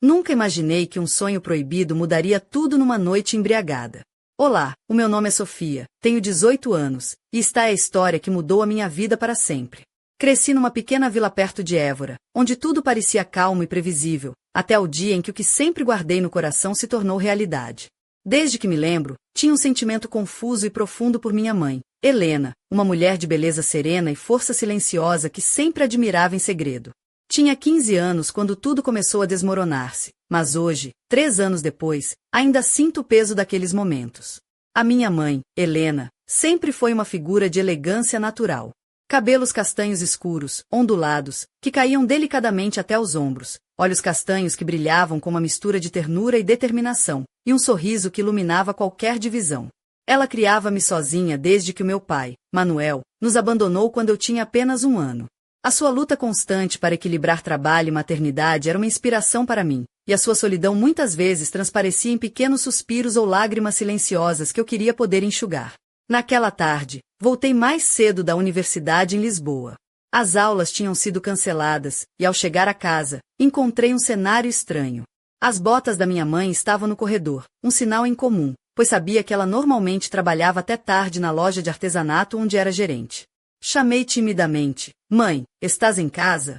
Nunca imaginei que um sonho proibido mudaria tudo numa noite embriagada. Olá, o meu nome é Sofia, tenho 18 anos, e esta é a história que mudou a minha vida para sempre. Cresci numa pequena vila perto de Évora, onde tudo parecia calmo e previsível, até o dia em que o que sempre guardei no coração se tornou realidade. Desde que me lembro, tinha um sentimento confuso e profundo por minha mãe, Helena, uma mulher de beleza serena e força silenciosa que sempre admirava em segredo. Tinha 15 anos quando tudo começou a desmoronar-se, mas hoje, 3 anos depois, ainda sinto o peso daqueles momentos. A minha mãe, Helena, sempre foi uma figura de elegância natural. Cabelos castanhos escuros, ondulados, que caíam delicadamente até os ombros, olhos castanhos que brilhavam com uma mistura de ternura e determinação, e um sorriso que iluminava qualquer divisão. Ela criava-me sozinha desde que o meu pai, Manuel, nos abandonou quando eu tinha apenas 1 ano. A sua luta constante para equilibrar trabalho e maternidade era uma inspiração para mim, e a sua solidão muitas vezes transparecia em pequenos suspiros ou lágrimas silenciosas que eu queria poder enxugar. Naquela tarde, voltei mais cedo da universidade em Lisboa. As aulas tinham sido canceladas, e ao chegar a casa, encontrei um cenário estranho. As botas da minha mãe estavam no corredor, um sinal incomum, pois sabia que ela normalmente trabalhava até tarde na loja de artesanato onde era gerente. Chamei timidamente: "Mãe, estás em casa?"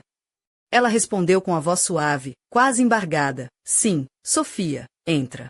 Ela respondeu com a voz suave, quase embargada: "Sim, Sofia, entra."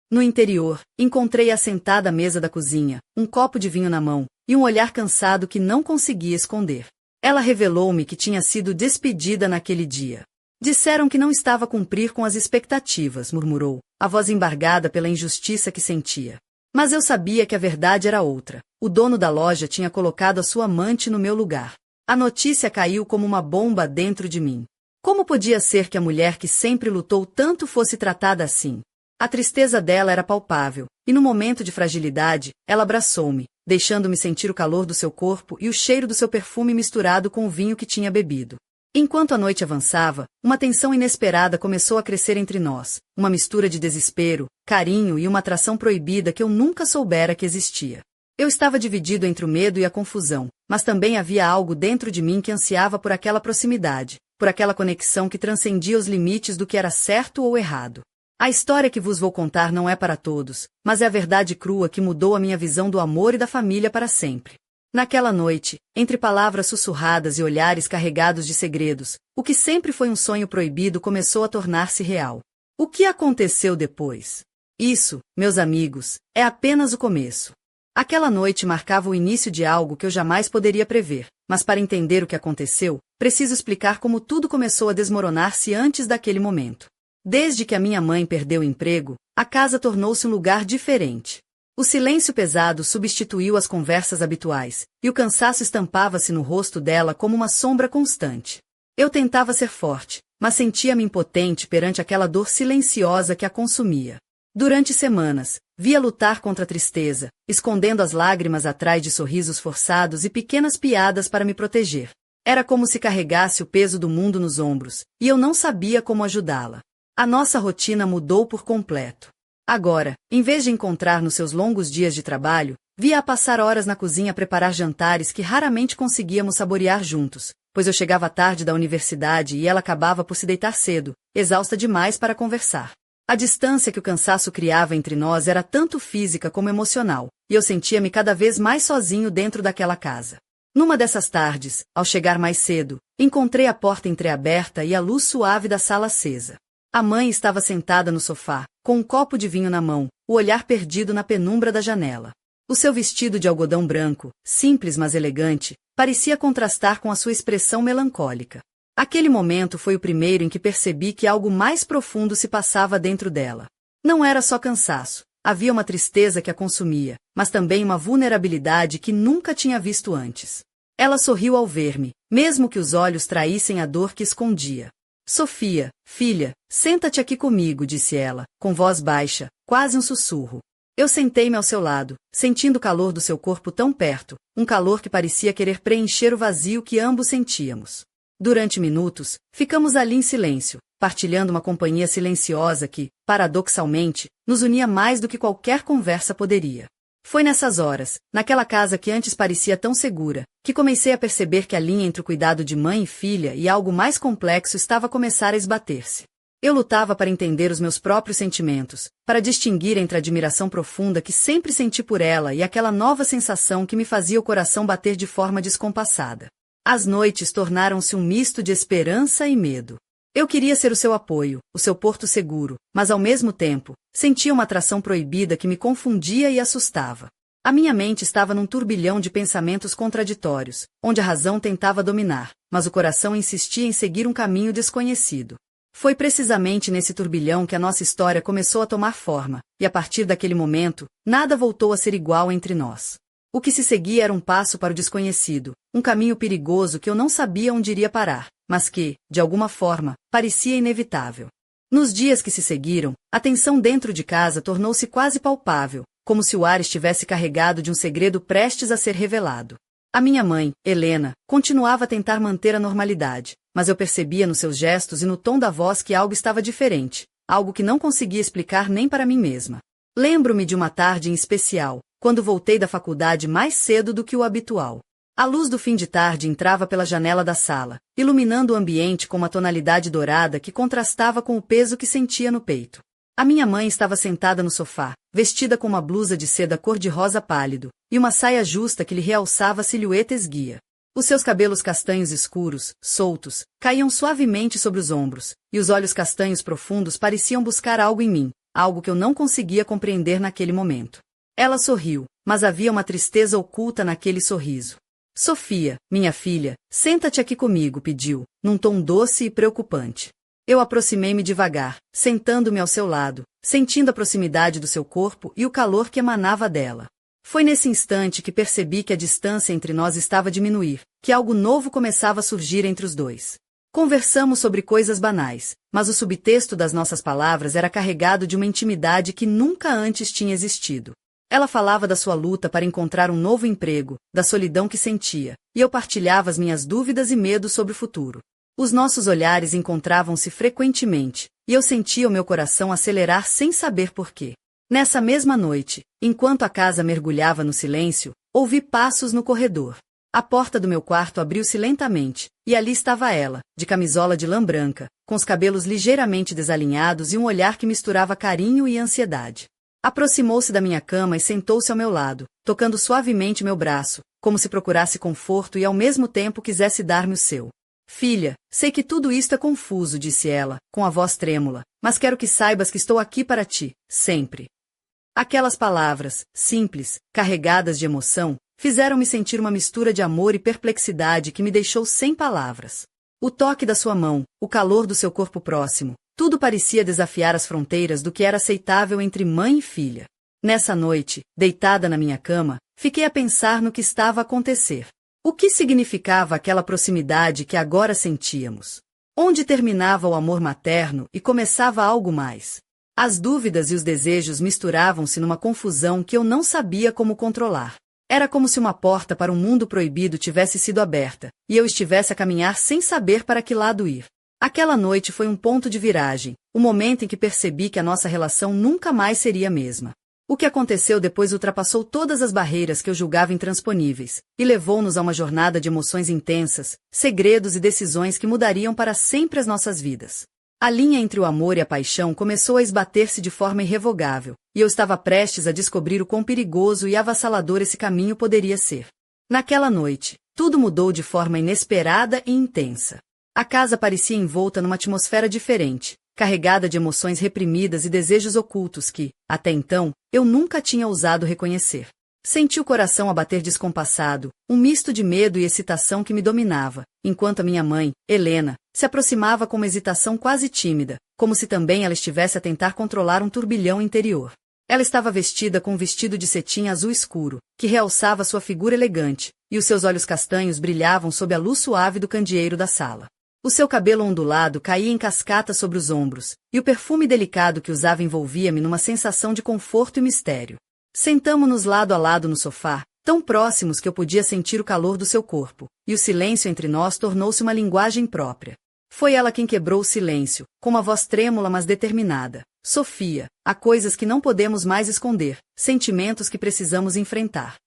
No interior, encontrei-a sentada à mesa da cozinha, um copo de vinho na mão, e um olhar cansado que não conseguia esconder. Ela revelou-me que tinha sido despedida naquele dia. "Disseram que não estava a cumprir com as expectativas", murmurou, a voz embargada pela injustiça que sentia. Mas eu sabia que a verdade era outra. O dono da loja tinha colocado a sua amante no meu lugar. A notícia caiu como uma bomba dentro de mim. Como podia ser que a mulher que sempre lutou tanto fosse tratada assim? A tristeza dela era palpável, e no momento de fragilidade, ela abraçou-me, deixando-me sentir o calor do seu corpo e o cheiro do seu perfume misturado com o vinho que tinha bebido. Enquanto a noite avançava, uma tensão inesperada começou a crescer entre nós, uma mistura de desespero, carinho e uma atração proibida que eu nunca soubera que existia. Eu estava dividido entre o medo e a confusão, mas também havia algo dentro de mim que ansiava por aquela proximidade, por aquela conexão que transcendia os limites do que era certo ou errado. A história que vos vou contar não é para todos, mas é a verdade crua que mudou a minha visão do amor e da família para sempre. Naquela noite, entre palavras sussurradas e olhares carregados de segredos, o que sempre foi um sonho proibido começou a tornar-se real. O que aconteceu depois? Isso, meus amigos, é apenas o começo. Aquela noite marcava o início de algo que eu jamais poderia prever, mas para entender o que aconteceu, preciso explicar como tudo começou a desmoronar-se antes daquele momento. Desde que a minha mãe perdeu o emprego, a casa tornou-se um lugar diferente. O silêncio pesado substituiu as conversas habituais, e o cansaço estampava-se no rosto dela como uma sombra constante. Eu tentava ser forte, mas sentia-me impotente perante aquela dor silenciosa que a consumia. Durante semanas, via lutar contra a tristeza, escondendo as lágrimas atrás de sorrisos forçados e pequenas piadas para me proteger. Era como se carregasse o peso do mundo nos ombros, e eu não sabia como ajudá-la. A nossa rotina mudou por completo. Agora, em vez de encontrar nos seus longos dias de trabalho, via-a passar horas na cozinha a preparar jantares que raramente conseguíamos saborear juntos, pois eu chegava tarde da universidade e ela acabava por se deitar cedo, exausta demais para conversar. A distância que o cansaço criava entre nós era tanto física como emocional, e eu sentia-me cada vez mais sozinho dentro daquela casa. Numa dessas tardes, ao chegar mais cedo, encontrei a porta entreaberta e a luz suave da sala acesa. A mãe estava sentada no sofá, com um copo de vinho na mão, o olhar perdido na penumbra da janela. O seu vestido de algodão branco, simples mas elegante, parecia contrastar com a sua expressão melancólica. Aquele momento foi o primeiro em que percebi que algo mais profundo se passava dentro dela. Não era só cansaço, havia uma tristeza que a consumia, mas também uma vulnerabilidade que nunca tinha visto antes. Ela sorriu ao ver-me, mesmo que os olhos traíssem a dor que escondia. "Sofia, filha, senta-te aqui comigo", disse ela, com voz baixa, quase um sussurro. Eu sentei-me ao seu lado, sentindo o calor do seu corpo tão perto, um calor que parecia querer preencher o vazio que ambos sentíamos. Durante minutos, ficamos ali em silêncio, partilhando uma companhia silenciosa que, paradoxalmente, nos unia mais do que qualquer conversa poderia. Foi nessas horas, naquela casa que antes parecia tão segura, que comecei a perceber que a linha entre o cuidado de mãe e filha e algo mais complexo estava a começar a esbater-se. Eu lutava para entender os meus próprios sentimentos, para distinguir entre a admiração profunda que sempre senti por ela e aquela nova sensação que me fazia o coração bater de forma descompassada. As noites tornaram-se um misto de esperança e medo. Eu queria ser o seu apoio, o seu porto seguro, mas ao mesmo tempo, sentia uma atração proibida que me confundia e assustava. A minha mente estava num turbilhão de pensamentos contraditórios, onde a razão tentava dominar, mas o coração insistia em seguir um caminho desconhecido. Foi precisamente nesse turbilhão que a nossa história começou a tomar forma, e a partir daquele momento, nada voltou a ser igual entre nós. O que se seguia era um passo para o desconhecido, um caminho perigoso que eu não sabia onde iria parar, mas que, de alguma forma, parecia inevitável. Nos dias que se seguiram, a tensão dentro de casa tornou-se quase palpável, como se o ar estivesse carregado de um segredo prestes a ser revelado. A minha mãe, Helena, continuava a tentar manter a normalidade, mas eu percebia nos seus gestos e no tom da voz que algo estava diferente, algo que não conseguia explicar nem para mim mesma. Lembro-me de uma tarde em especial, quando voltei da faculdade mais cedo do que o habitual. A luz do fim de tarde entrava pela janela da sala, iluminando o ambiente com uma tonalidade dourada que contrastava com o peso que sentia no peito. A minha mãe estava sentada no sofá, vestida com uma blusa de seda cor-de-rosa pálido, e uma saia justa que lhe realçava a silhueta esguia. Os seus cabelos castanhos escuros, soltos, caíam suavemente sobre os ombros, e os olhos castanhos profundos pareciam buscar algo em mim, algo que eu não conseguia compreender naquele momento. Ela sorriu, mas havia uma tristeza oculta naquele sorriso. Sofia, minha filha, senta-te aqui comigo, pediu, num tom doce e preocupante. Eu aproximei-me devagar, sentando-me ao seu lado, sentindo a proximidade do seu corpo e o calor que emanava dela. Foi nesse instante que percebi que a distância entre nós estava a diminuir, que algo novo começava a surgir entre os dois. Conversamos sobre coisas banais, mas o subtexto das nossas palavras era carregado de uma intimidade que nunca antes tinha existido. Ela falava da sua luta para encontrar um novo emprego, da solidão que sentia, e eu partilhava as minhas dúvidas e medos sobre o futuro. Os nossos olhares encontravam-se frequentemente, e eu sentia o meu coração acelerar sem saber porquê. Nessa mesma noite, enquanto a casa mergulhava no silêncio, ouvi passos no corredor. A porta do meu quarto abriu-se lentamente, e ali estava ela, de camisola de lã branca, com os cabelos ligeiramente desalinhados e um olhar que misturava carinho e ansiedade. Aproximou-se da minha cama e sentou-se ao meu lado, tocando suavemente meu braço, como se procurasse conforto e ao mesmo tempo quisesse dar-me o seu. Filha, sei que tudo isto é confuso, disse ela, com a voz trêmula, mas quero que saibas que estou aqui para ti, sempre. Aquelas palavras, simples, carregadas de emoção, fizeram-me sentir uma mistura de amor e perplexidade que me deixou sem palavras. O toque da sua mão, o calor do seu corpo próximo, tudo parecia desafiar as fronteiras do que era aceitável entre mãe e filha. Nessa noite, deitada na minha cama, fiquei a pensar no que estava a acontecer. O que significava aquela proximidade que agora sentíamos? Onde terminava o amor materno e começava algo mais? As dúvidas e os desejos misturavam-se numa confusão que eu não sabia como controlar. Era como se uma porta para um mundo proibido tivesse sido aberta, e eu estivesse a caminhar sem saber para que lado ir. Aquela noite foi um ponto de viragem, o momento em que percebi que a nossa relação nunca mais seria a mesma. O que aconteceu depois ultrapassou todas as barreiras que eu julgava intransponíveis, e levou-nos a uma jornada de emoções intensas, segredos e decisões que mudariam para sempre as nossas vidas. A linha entre o amor e a paixão começou a esbater-se de forma irrevogável, e eu estava prestes a descobrir o quão perigoso e avassalador esse caminho poderia ser. Naquela noite, tudo mudou de forma inesperada e intensa. A casa parecia envolta numa atmosfera diferente, carregada de emoções reprimidas e desejos ocultos que, até então, eu nunca tinha ousado reconhecer. Senti o coração a bater descompassado, um misto de medo e excitação que me dominava, enquanto a minha mãe, Helena, se aproximava com uma hesitação quase tímida, como se também ela estivesse a tentar controlar um turbilhão interior. Ela estava vestida com um vestido de cetim azul escuro, que realçava sua figura elegante, e os seus olhos castanhos brilhavam sob a luz suave do candeeiro da sala. O seu cabelo ondulado caía em cascata sobre os ombros, e o perfume delicado que usava envolvia-me numa sensação de conforto e mistério. Sentamo-nos lado a lado no sofá, tão próximos que eu podia sentir o calor do seu corpo, e o silêncio entre nós tornou-se uma linguagem própria. Foi ela quem quebrou o silêncio, com uma voz trêmula mas determinada. Sofia, há coisas que não podemos mais esconder, sentimentos que precisamos enfrentar.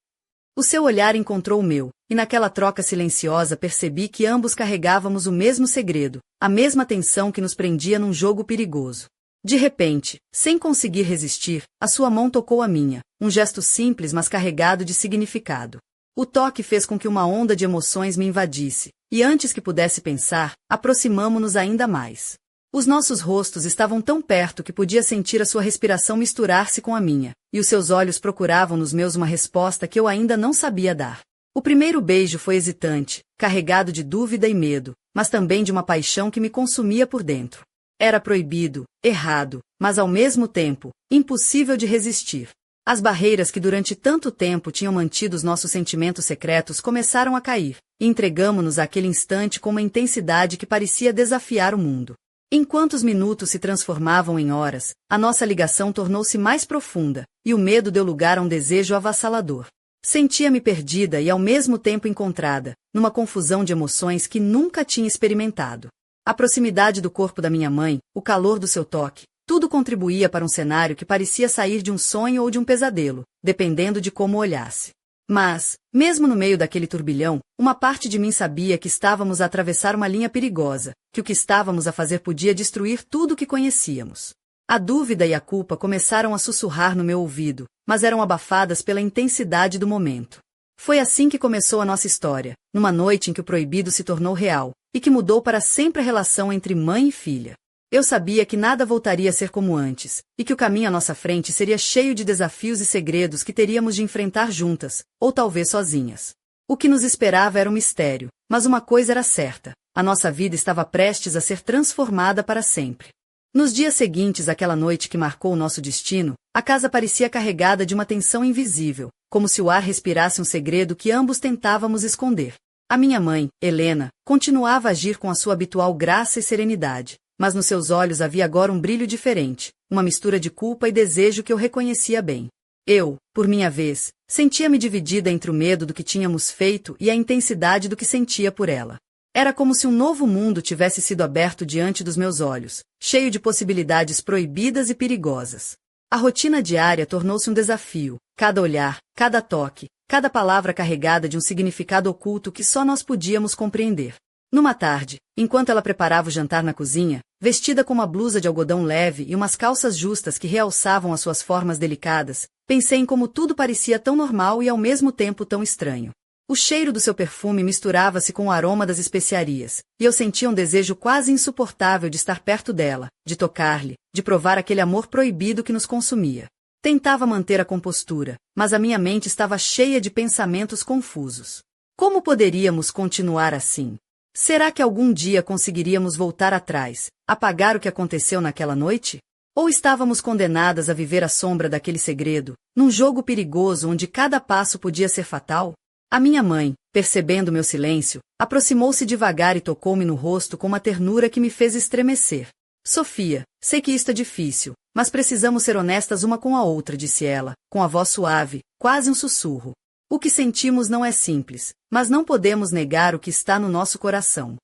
O seu olhar encontrou o meu, e naquela troca silenciosa percebi que ambos carregávamos o mesmo segredo, a mesma tensão que nos prendia num jogo perigoso. De repente, sem conseguir resistir, a sua mão tocou a minha, um gesto simples mas carregado de significado. O toque fez com que uma onda de emoções me invadisse, e antes que pudesse pensar, aproximamo-nos ainda mais. Os nossos rostos estavam tão perto que podia sentir a sua respiração misturar-se com a minha, e os seus olhos procuravam nos meus uma resposta que eu ainda não sabia dar. O primeiro beijo foi hesitante, carregado de dúvida e medo, mas também de uma paixão que me consumia por dentro. Era proibido, errado, mas ao mesmo tempo, impossível de resistir. As barreiras que durante tanto tempo tinham mantido os nossos sentimentos secretos começaram a cair, e entregamo-nos àquele instante com uma intensidade que parecia desafiar o mundo. Enquanto os minutos se transformavam em horas, a nossa ligação tornou-se mais profunda, e o medo deu lugar a um desejo avassalador. Sentia-me perdida e ao mesmo tempo encontrada, numa confusão de emoções que nunca tinha experimentado. A proximidade do corpo da minha mãe, o calor do seu toque, tudo contribuía para um cenário que parecia sair de um sonho ou de um pesadelo, dependendo de como olhasse. Mas, mesmo no meio daquele turbilhão, uma parte de mim sabia que estávamos a atravessar uma linha perigosa, que o que estávamos a fazer podia destruir tudo o que conhecíamos. A dúvida e a culpa começaram a sussurrar no meu ouvido, mas eram abafadas pela intensidade do momento. Foi assim que começou a nossa história, numa noite em que o proibido se tornou real, e que mudou para sempre a relação entre mãe e filha. Eu sabia que nada voltaria a ser como antes, e que o caminho à nossa frente seria cheio de desafios e segredos que teríamos de enfrentar juntas, ou talvez sozinhas. O que nos esperava era um mistério, mas uma coisa era certa: a nossa vida estava prestes a ser transformada para sempre. Nos dias seguintes àquela noite que marcou o nosso destino, a casa parecia carregada de uma tensão invisível, como se o ar respirasse um segredo que ambos tentávamos esconder. A minha mãe, Helena, continuava a agir com a sua habitual graça e serenidade, mas nos seus olhos havia agora um brilho diferente, uma mistura de culpa e desejo que eu reconhecia bem. Eu, por minha vez, sentia-me dividida entre o medo do que tínhamos feito e a intensidade do que sentia por ela. Era como se um novo mundo tivesse sido aberto diante dos meus olhos, cheio de possibilidades proibidas e perigosas. A rotina diária tornou-se um desafio, cada olhar, cada toque, cada palavra carregada de um significado oculto que só nós podíamos compreender. Numa tarde, enquanto ela preparava o jantar na cozinha, vestida com uma blusa de algodão leve e umas calças justas que realçavam as suas formas delicadas, pensei em como tudo parecia tão normal e ao mesmo tempo tão estranho. O cheiro do seu perfume misturava-se com o aroma das especiarias, e eu sentia um desejo quase insuportável de estar perto dela, de tocar-lhe, de provar aquele amor proibido que nos consumia. Tentava manter a compostura, mas a minha mente estava cheia de pensamentos confusos. Como poderíamos continuar assim? Será que algum dia conseguiríamos voltar atrás, apagar o que aconteceu naquela noite? Ou estávamos condenadas a viver à sombra daquele segredo, num jogo perigoso onde cada passo podia ser fatal? A minha mãe, percebendo meu silêncio, aproximou-se devagar e tocou-me no rosto com uma ternura que me fez estremecer. Sofia, sei que isto é difícil, mas precisamos ser honestas uma com a outra, disse ela, com a voz suave, quase um sussurro. O que sentimos não é simples, mas não podemos negar o que está no nosso coração.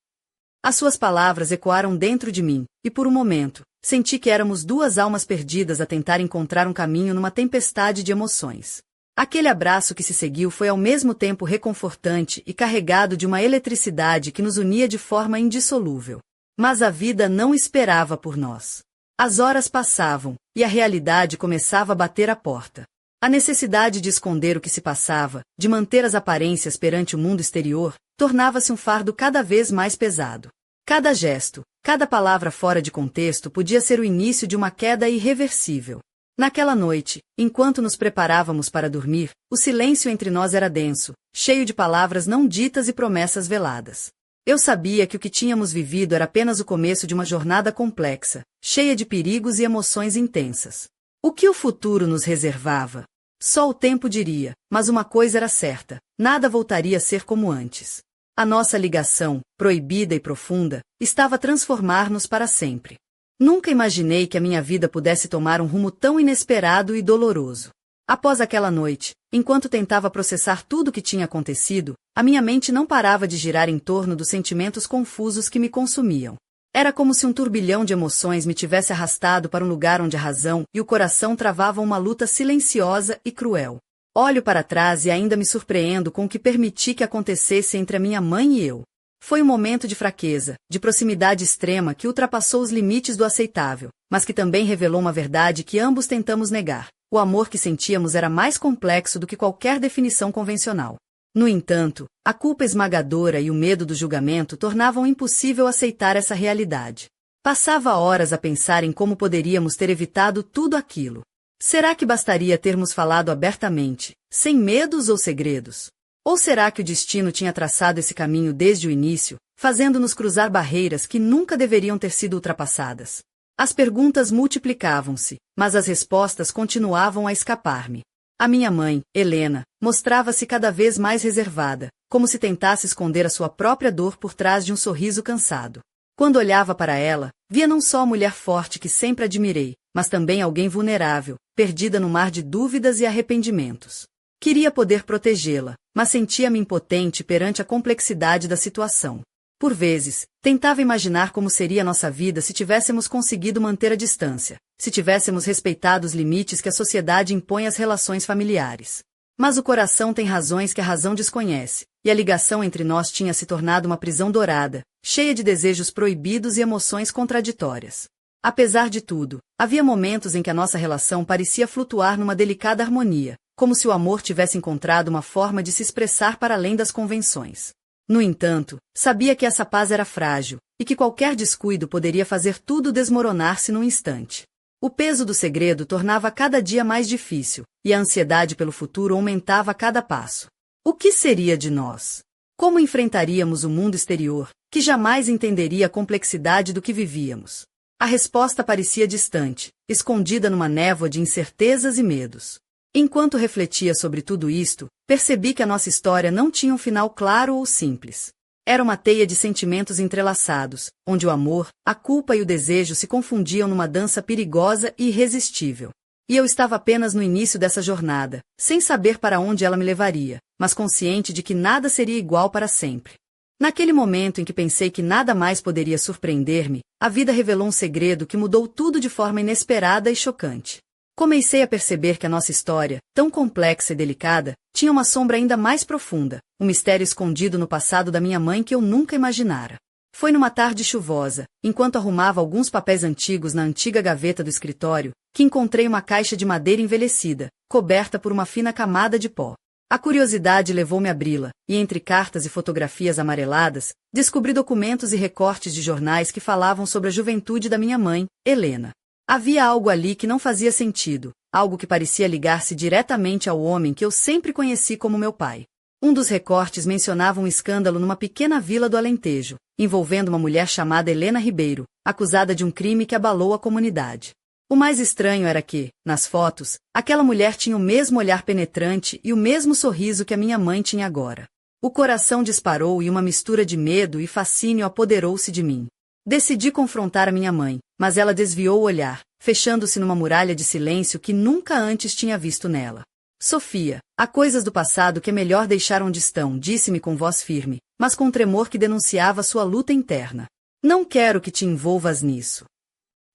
As suas palavras ecoaram dentro de mim, e por um momento, senti que éramos duas almas perdidas a tentar encontrar um caminho numa tempestade de emoções. Aquele abraço que se seguiu foi ao mesmo tempo reconfortante e carregado de uma eletricidade que nos unia de forma indissolúvel. Mas a vida não esperava por nós. As horas passavam, e a realidade começava a bater à porta. A necessidade de esconder o que se passava, de manter as aparências perante o mundo exterior, tornava-se um fardo cada vez mais pesado. Cada gesto, cada palavra fora de contexto podia ser o início de uma queda irreversível. Naquela noite, enquanto nos preparávamos para dormir, o silêncio entre nós era denso, cheio de palavras não ditas e promessas veladas. Eu sabia que o que tínhamos vivido era apenas o começo de uma jornada complexa, cheia de perigos e emoções intensas. O que o futuro nos reservava? Só o tempo diria, mas uma coisa era certa: nada voltaria a ser como antes. A nossa ligação, proibida e profunda, estava a transformar-nos para sempre. Nunca imaginei que a minha vida pudesse tomar um rumo tão inesperado e doloroso. Após aquela noite, enquanto tentava processar tudo o que tinha acontecido, a minha mente não parava de girar em torno dos sentimentos confusos que me consumiam. Era como se um turbilhão de emoções me tivesse arrastado para um lugar onde a razão e o coração travavam uma luta silenciosa e cruel. Olho para trás e ainda me surpreendo com o que permiti que acontecesse entre a minha mãe e eu. Foi um momento de fraqueza, de proximidade extrema que ultrapassou os limites do aceitável, mas que também revelou uma verdade que ambos tentamos negar. O amor que sentíamos era mais complexo do que qualquer definição convencional. No entanto, a culpa esmagadora e o medo do julgamento tornavam impossível aceitar essa realidade. Passava horas a pensar em como poderíamos ter evitado tudo aquilo. Será que bastaria termos falado abertamente, sem medos ou segredos? Ou será que o destino tinha traçado esse caminho desde o início, fazendo-nos cruzar barreiras que nunca deveriam ter sido ultrapassadas? As perguntas multiplicavam-se, mas as respostas continuavam a escapar-me. A minha mãe, Helena, mostrava-se cada vez mais reservada, como se tentasse esconder a sua própria dor por trás de um sorriso cansado. Quando olhava para ela, via não só a mulher forte que sempre admirei, mas também alguém vulnerável, perdida no mar de dúvidas e arrependimentos. Queria poder protegê-la, mas sentia-me impotente perante a complexidade da situação. Por vezes, tentava imaginar como seria nossa vida se tivéssemos conseguido manter a distância, se tivéssemos respeitado os limites que a sociedade impõe às relações familiares. Mas o coração tem razões que a razão desconhece, e a ligação entre nós tinha se tornado uma prisão dourada, cheia de desejos proibidos e emoções contraditórias. Apesar de tudo, havia momentos em que a nossa relação parecia flutuar numa delicada harmonia, como se o amor tivesse encontrado uma forma de se expressar para além das convenções. No entanto, sabia que essa paz era frágil, e que qualquer descuido poderia fazer tudo desmoronar-se num instante. O peso do segredo tornava cada dia mais difícil, e a ansiedade pelo futuro aumentava a cada passo. O que seria de nós? Como enfrentaríamos o mundo exterior, que jamais entenderia a complexidade do que vivíamos? A resposta parecia distante, escondida numa névoa de incertezas e medos. Enquanto refletia sobre tudo isto, percebi que a nossa história não tinha um final claro ou simples. Era uma teia de sentimentos entrelaçados, onde o amor, a culpa e o desejo se confundiam numa dança perigosa e irresistível. E eu estava apenas no início dessa jornada, sem saber para onde ela me levaria, mas consciente de que nada seria igual para sempre. Naquele momento em que pensei que nada mais poderia surpreender-me, a vida revelou um segredo que mudou tudo de forma inesperada e chocante. Comecei a perceber que a nossa história, tão complexa e delicada, tinha uma sombra ainda mais profunda, um mistério escondido no passado da minha mãe que eu nunca imaginara. Foi numa tarde chuvosa, enquanto arrumava alguns papéis antigos na antiga gaveta do escritório, que encontrei uma caixa de madeira envelhecida, coberta por uma fina camada de pó. A curiosidade levou-me a abri-la, e entre cartas e fotografias amareladas, descobri documentos e recortes de jornais que falavam sobre a juventude da minha mãe, Helena. Havia algo ali que não fazia sentido, algo que parecia ligar-se diretamente ao homem que eu sempre conheci como meu pai. Um dos recortes mencionava um escândalo numa pequena vila do Alentejo, envolvendo uma mulher chamada Helena Ribeiro, acusada de um crime que abalou a comunidade. O mais estranho era que, nas fotos, aquela mulher tinha o mesmo olhar penetrante e o mesmo sorriso que a minha mãe tinha agora. O coração disparou e uma mistura de medo e fascínio apoderou-se de mim. Decidi confrontar a minha mãe, mas ela desviou o olhar, fechando-se numa muralha de silêncio que nunca antes tinha visto nela. Sofia, há coisas do passado que é melhor deixar onde estão, disse-me com voz firme, mas com tremor que denunciava sua luta interna. Não quero que te envolvas nisso.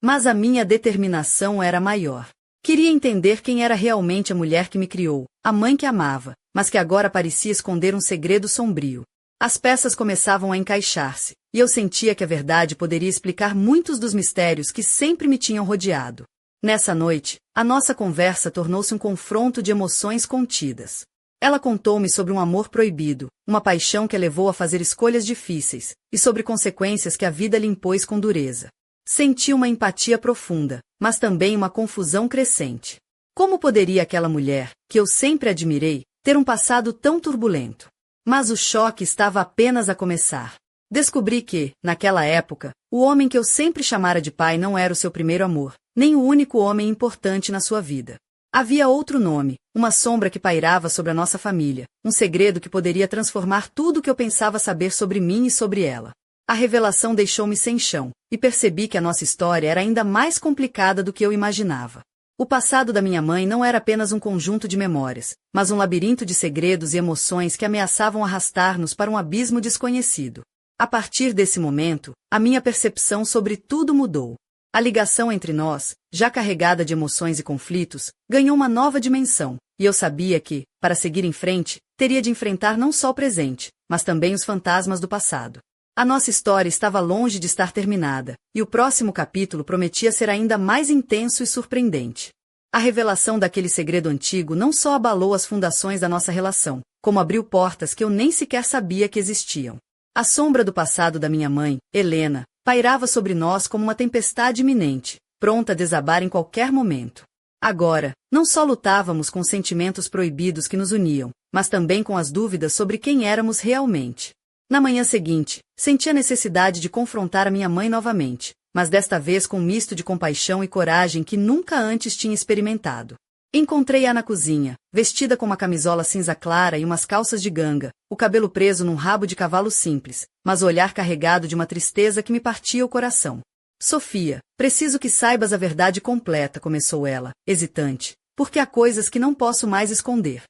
Mas a minha determinação era maior. Queria entender quem era realmente a mulher que me criou, a mãe que amava, mas que agora parecia esconder um segredo sombrio. As peças começavam a encaixar-se, e eu sentia que a verdade poderia explicar muitos dos mistérios que sempre me tinham rodeado. Nessa noite, a nossa conversa tornou-se um confronto de emoções contidas. Ela contou-me sobre um amor proibido, uma paixão que a levou a fazer escolhas difíceis, e sobre consequências que a vida lhe impôs com dureza. Senti uma empatia profunda, mas também uma confusão crescente. Como poderia aquela mulher, que eu sempre admirei, ter um passado tão turbulento? Mas o choque estava apenas a começar. Descobri que, naquela época, o homem que eu sempre chamara de pai não era o seu primeiro amor, nem o único homem importante na sua vida. Havia outro nome, uma sombra que pairava sobre a nossa família, um segredo que poderia transformar tudo o que eu pensava saber sobre mim e sobre ela. A revelação deixou-me sem chão, e percebi que a nossa história era ainda mais complicada do que eu imaginava. O passado da minha mãe não era apenas um conjunto de memórias, mas um labirinto de segredos e emoções que ameaçavam arrastar-nos para um abismo desconhecido. A partir desse momento, a minha percepção sobre tudo mudou. A ligação entre nós, já carregada de emoções e conflitos, ganhou uma nova dimensão, e eu sabia que, para seguir em frente, teria de enfrentar não só o presente, mas também os fantasmas do passado. A nossa história estava longe de estar terminada, e o próximo capítulo prometia ser ainda mais intenso e surpreendente. A revelação daquele segredo antigo não só abalou as fundações da nossa relação, como abriu portas que eu nem sequer sabia que existiam. A sombra do passado da minha mãe, Helena, pairava sobre nós como uma tempestade iminente, pronta a desabar em qualquer momento. Agora, não só lutávamos com os sentimentos proibidos que nos uniam, mas também com as dúvidas sobre quem éramos realmente. Na manhã seguinte, senti a necessidade de confrontar a minha mãe novamente, mas desta vez com um misto de compaixão e coragem que nunca antes tinha experimentado. Encontrei-a na cozinha, vestida com uma camisola cinza clara e umas calças de ganga, o cabelo preso num rabo de cavalo simples, mas o olhar carregado de uma tristeza que me partia o coração. Sofia, preciso que saibas a verdade completa, começou ela, hesitante, porque há coisas que não posso mais esconder.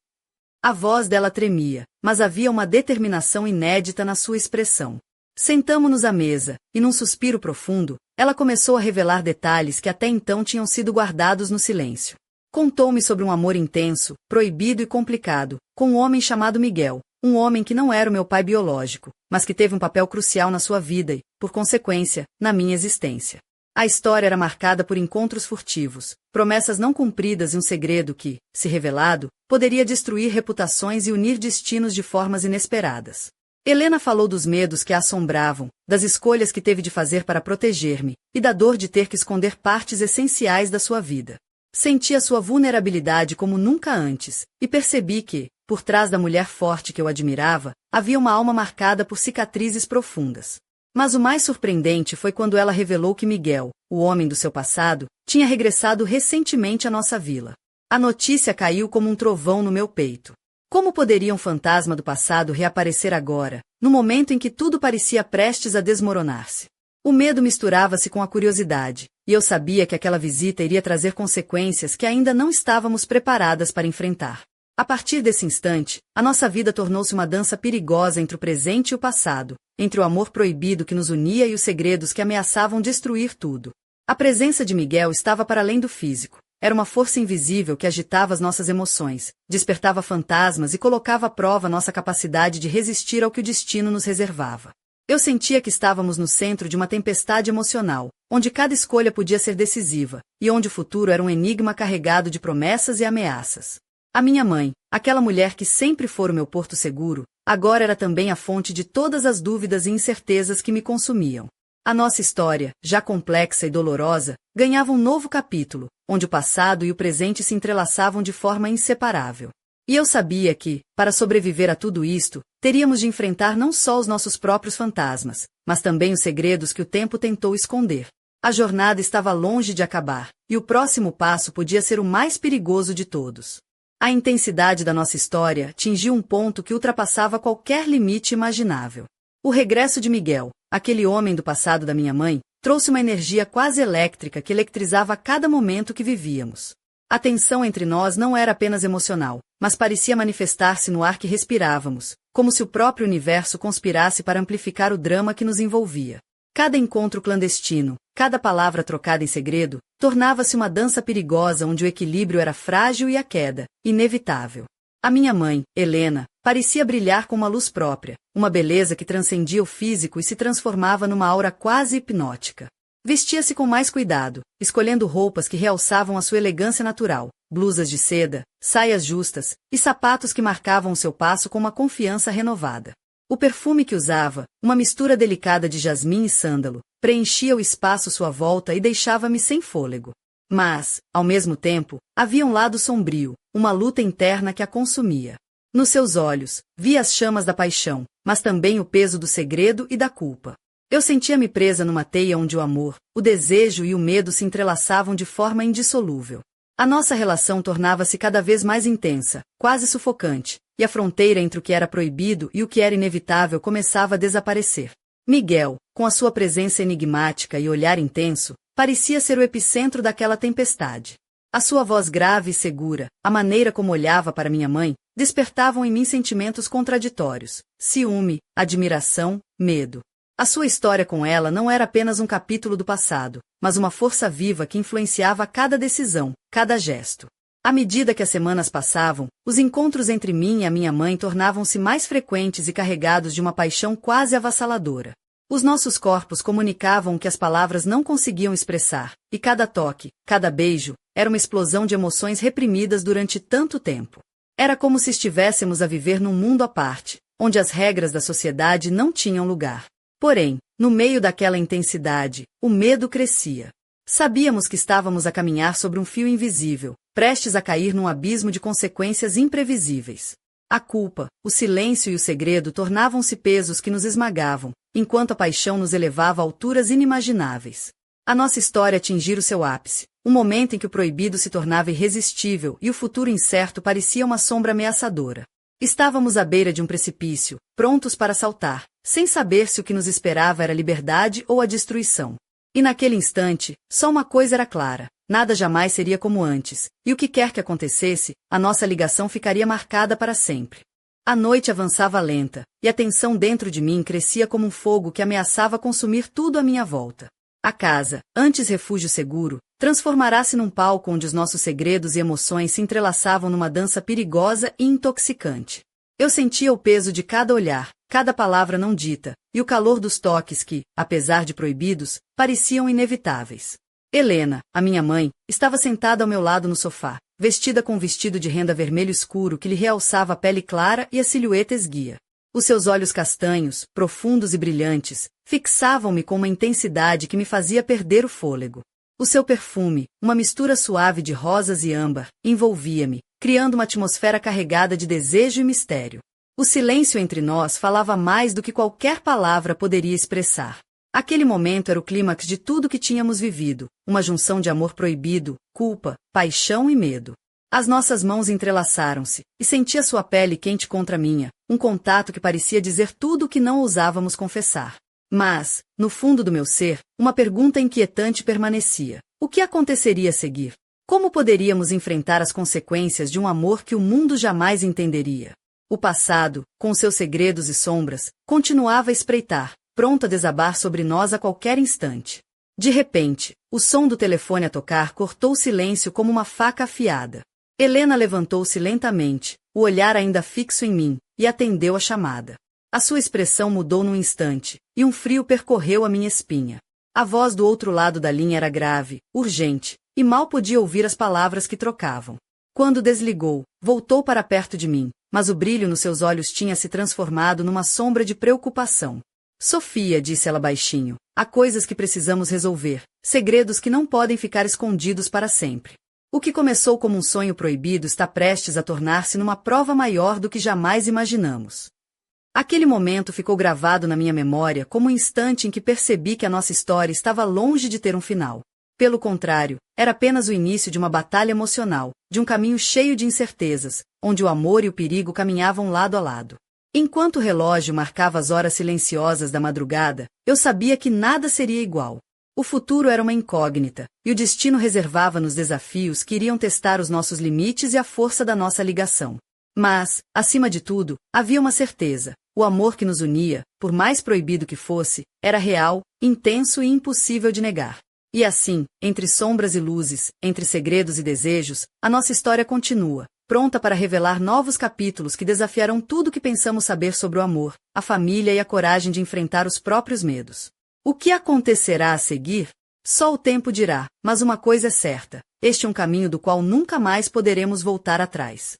A voz dela tremia, mas havia uma determinação inédita na sua expressão. Sentamo-nos à mesa, e num suspiro profundo, ela começou a revelar detalhes que até então tinham sido guardados no silêncio. Contou-me sobre um amor intenso, proibido e complicado, com um homem chamado Miguel, um homem que não era o meu pai biológico, mas que teve um papel crucial na sua vida e, por consequência, na minha existência. A história era marcada por encontros furtivos, promessas não cumpridas e um segredo que, se revelado, poderia destruir reputações e unir destinos de formas inesperadas. Helena falou dos medos que a assombravam, das escolhas que teve de fazer para proteger-me, e da dor de ter que esconder partes essenciais da sua vida. Senti a sua vulnerabilidade como nunca antes, e percebi que, por trás da mulher forte que eu admirava, havia uma alma marcada por cicatrizes profundas. Mas o mais surpreendente foi quando ela revelou que Miguel, o homem do seu passado, tinha regressado recentemente à nossa vila. A notícia caiu como um trovão no meu peito. Como poderia um fantasma do passado reaparecer agora, no momento em que tudo parecia prestes a desmoronar-se? O medo misturava-se com a curiosidade, e eu sabia que aquela visita iria trazer consequências que ainda não estávamos preparadas para enfrentar. A partir desse instante, a nossa vida tornou-se uma dança perigosa entre o presente e o passado, entre o amor proibido que nos unia e os segredos que ameaçavam destruir tudo. A presença de Miguel estava para além do físico. Era uma força invisível que agitava as nossas emoções, despertava fantasmas e colocava à prova nossa capacidade de resistir ao que o destino nos reservava. Eu sentia que estávamos no centro de uma tempestade emocional, onde cada escolha podia ser decisiva, e onde o futuro era um enigma carregado de promessas e ameaças. A minha mãe, aquela mulher que sempre fora o meu porto seguro, agora era também a fonte de todas as dúvidas e incertezas que me consumiam. A nossa história, já complexa e dolorosa, ganhava um novo capítulo, onde o passado e o presente se entrelaçavam de forma inseparável. E eu sabia que, para sobreviver a tudo isto, teríamos de enfrentar não só os nossos próprios fantasmas, mas também os segredos que o tempo tentou esconder. A jornada estava longe de acabar, e o próximo passo podia ser o mais perigoso de todos. A intensidade da nossa história atingiu um ponto que ultrapassava qualquer limite imaginável. O regresso de Miguel, aquele homem do passado da minha mãe, trouxe uma energia quase elétrica que eletrizava a cada momento que vivíamos. A tensão entre nós não era apenas emocional, mas parecia manifestar-se no ar que respirávamos, como se o próprio universo conspirasse para amplificar o drama que nos envolvia. Cada encontro clandestino, cada palavra trocada em segredo, tornava-se uma dança perigosa onde o equilíbrio era frágil e a queda, inevitável. A minha mãe, Helena, parecia brilhar com uma luz própria, uma beleza que transcendia o físico e se transformava numa aura quase hipnótica. Vestia-se com mais cuidado, escolhendo roupas que realçavam a sua elegância natural, blusas de seda, saias justas e sapatos que marcavam o seu passo com uma confiança renovada. O perfume que usava, uma mistura delicada de jasmim e sândalo, preenchia o espaço à sua volta e deixava-me sem fôlego. Mas, ao mesmo tempo, havia um lado sombrio, uma luta interna que a consumia. Nos seus olhos, via as chamas da paixão, mas também o peso do segredo e da culpa. Eu sentia-me presa numa teia onde o amor, o desejo e o medo se entrelaçavam de forma indissolúvel. A nossa relação tornava-se cada vez mais intensa, quase sufocante, e a fronteira entre o que era proibido e o que era inevitável começava a desaparecer. Miguel, com a sua presença enigmática e olhar intenso, parecia ser o epicentro daquela tempestade. A sua voz grave e segura, a maneira como olhava para minha mãe, despertavam em mim sentimentos contraditórios: ciúme, admiração, medo. A sua história com ela não era apenas um capítulo do passado, mas uma força viva que influenciava cada decisão, cada gesto. À medida que as semanas passavam, os encontros entre mim e a minha mãe tornavam-se mais frequentes e carregados de uma paixão quase avassaladora. Os nossos corpos comunicavam o que as palavras não conseguiam expressar, e cada toque, cada beijo, era uma explosão de emoções reprimidas durante tanto tempo. Era como se estivéssemos a viver num mundo à parte, onde as regras da sociedade não tinham lugar. Porém, no meio daquela intensidade, o medo crescia. Sabíamos que estávamos a caminhar sobre um fio invisível, prestes a cair num abismo de consequências imprevisíveis. A culpa, o silêncio e o segredo tornavam-se pesos que nos esmagavam, enquanto a paixão nos elevava a alturas inimagináveis. A nossa história atingira o seu ápice, um momento em que o proibido se tornava irresistível e o futuro incerto parecia uma sombra ameaçadora. Estávamos à beira de um precipício, prontos para saltar, sem saber se o que nos esperava era a liberdade ou a destruição. E naquele instante, só uma coisa era clara: nada jamais seria como antes, e o que quer que acontecesse, a nossa ligação ficaria marcada para sempre. A noite avançava lenta, e a tensão dentro de mim crescia como um fogo que ameaçava consumir tudo à minha volta. A casa, antes refúgio seguro, transformará-se num palco onde os nossos segredos e emoções se entrelaçavam numa dança perigosa e intoxicante. Eu sentia o peso de cada olhar, cada palavra não dita, e o calor dos toques que, apesar de proibidos, pareciam inevitáveis. Helena, a minha mãe, estava sentada ao meu lado no sofá, vestida com um vestido de renda vermelho escuro que lhe realçava a pele clara e a silhueta esguia. Os seus olhos castanhos, profundos e brilhantes, fixavam-me com uma intensidade que me fazia perder o fôlego. O seu perfume, uma mistura suave de rosas e âmbar, envolvia-me, criando uma atmosfera carregada de desejo e mistério. O silêncio entre nós falava mais do que qualquer palavra poderia expressar. Aquele momento era o clímax de tudo que tínhamos vivido, uma junção de amor proibido, culpa, paixão e medo. As nossas mãos entrelaçaram-se, e senti a sua pele quente contra a minha, um contato que parecia dizer tudo o que não ousávamos confessar. Mas, no fundo do meu ser, uma pergunta inquietante permanecia: o que aconteceria a seguir? Como poderíamos enfrentar as consequências de um amor que o mundo jamais entenderia? O passado, com seus segredos e sombras, continuava a espreitar, pronto a desabar sobre nós a qualquer instante. De repente, o som do telefone a tocar cortou o silêncio como uma faca afiada. Helena levantou-se lentamente, o olhar ainda fixo em mim, e atendeu a chamada. A sua expressão mudou num instante, e um frio percorreu a minha espinha. A voz do outro lado da linha era grave, urgente, e mal podia ouvir as palavras que trocavam. Quando desligou, voltou para perto de mim, mas o brilho nos seus olhos tinha se transformado numa sombra de preocupação. Sofia, disse ela baixinho, há coisas que precisamos resolver, segredos que não podem ficar escondidos para sempre. O que começou como um sonho proibido está prestes a tornar-se numa prova maior do que jamais imaginamos. Aquele momento ficou gravado na minha memória como o instante em que percebi que a nossa história estava longe de ter um final. Pelo contrário, era apenas o início de uma batalha emocional, de um caminho cheio de incertezas, onde o amor e o perigo caminhavam lado a lado. Enquanto o relógio marcava as horas silenciosas da madrugada, eu sabia que nada seria igual. O futuro era uma incógnita, e o destino reservava-nos desafios que iriam testar os nossos limites e a força da nossa ligação. Mas, acima de tudo, havia uma certeza: o amor que nos unia, por mais proibido que fosse, era real, intenso e impossível de negar. E assim, entre sombras e luzes, entre segredos e desejos, a nossa história continua, pronta para revelar novos capítulos que desafiarão tudo o que pensamos saber sobre o amor, a família e a coragem de enfrentar os próprios medos. O que acontecerá a seguir? Só o tempo dirá, mas uma coisa é certa: este é um caminho do qual nunca mais poderemos voltar atrás.